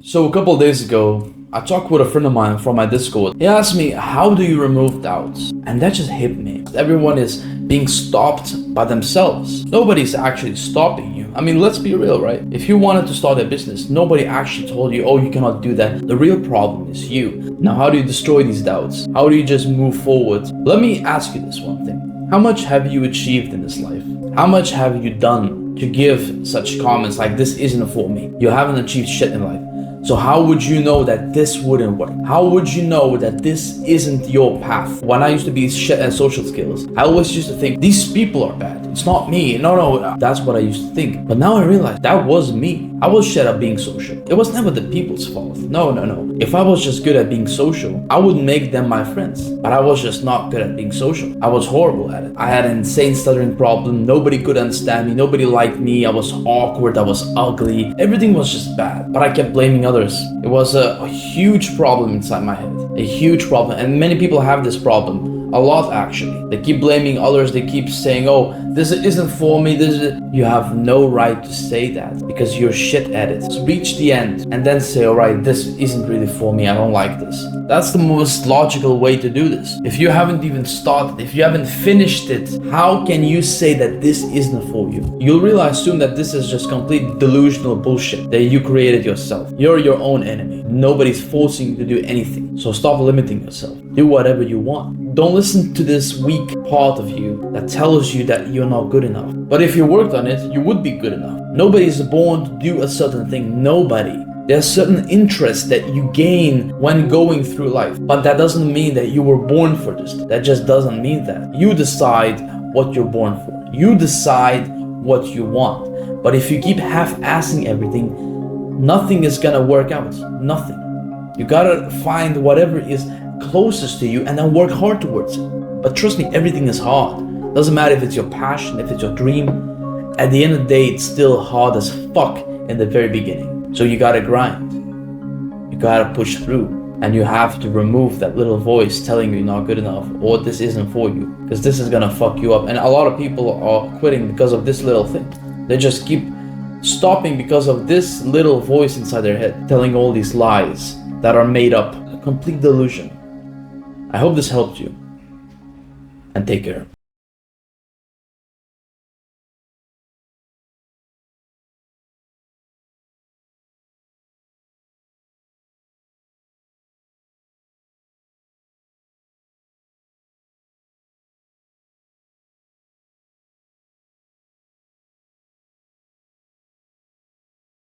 So a couple of days ago, I talked with a friend of mine from my Discord. He asked me, how do you remove doubts? And that just hit me. Everyone is being stopped by themselves. Nobody's actually stopping you. I mean, let's be real, right? If you wanted to start a business, nobody actually told you, oh, you cannot do that. The real problem is you. Now, how do you destroy these doubts? How do you just move forward? Let me ask you this one thing. How much have you achieved in this life? How much have you done to give such comments like, this isn't for me? You haven't achieved shit in life. So how would you know that this wouldn't work? How would you know that this isn't your path? When I used to be shit at social skills, I always used to think, these people are bad. It's not me. No, that's what I used to think. But now I realize that was me. I was shit at being social. It was never the people's fault. No. If I was just good at being social, I would make them my friends. But I was just not good at being social. I was horrible at it. I had an insane stuttering problem. Nobody could understand me. Nobody liked me. I was awkward. I was ugly. Everything was just bad. But I kept blaming others. It was a huge problem inside my head. A huge problem. And many people have this problem. A lot, actually. They keep blaming others. They keep saying, oh, this isn't for me. You have no right to say that because you're shit at it. So reach the end and then say, all right, this isn't really for me. I don't like this. That's the most logical way to do this. If you haven't even started, if you haven't finished it, how can you say that this isn't for you? You'll realize soon that this is just complete delusional bullshit that you created yourself. You're your own enemy. Nobody's forcing you to do anything. So stop limiting yourself. Do whatever you want. Don't listen to this weak part of you that tells you that you're not good enough. But if you worked on it, you would be good enough. Nobody is born to do a certain thing. Nobody. There's certain interests that you gain when going through life. But that doesn't mean that you were born for this. That just doesn't mean that. You decide what you're born for. You decide what you want. But if you keep half-assing everything, nothing is gonna work out. Nothing. You gotta find whatever is closest to you and then work hard towards it. But trust me, everything is hard. Doesn't matter if it's your passion, if it's your dream. At the end of the day, it's still hard as fuck in the very beginning. So you gotta grind. You gotta push through. And you have to remove that little voice telling you you're not good enough or this isn't for you. Because this is gonna fuck you up. And a lot of people are quitting because of this little thing. They just keep stopping because of this little voice inside their head telling all these lies that are made up. A complete delusion. I hope this helped you. And take care.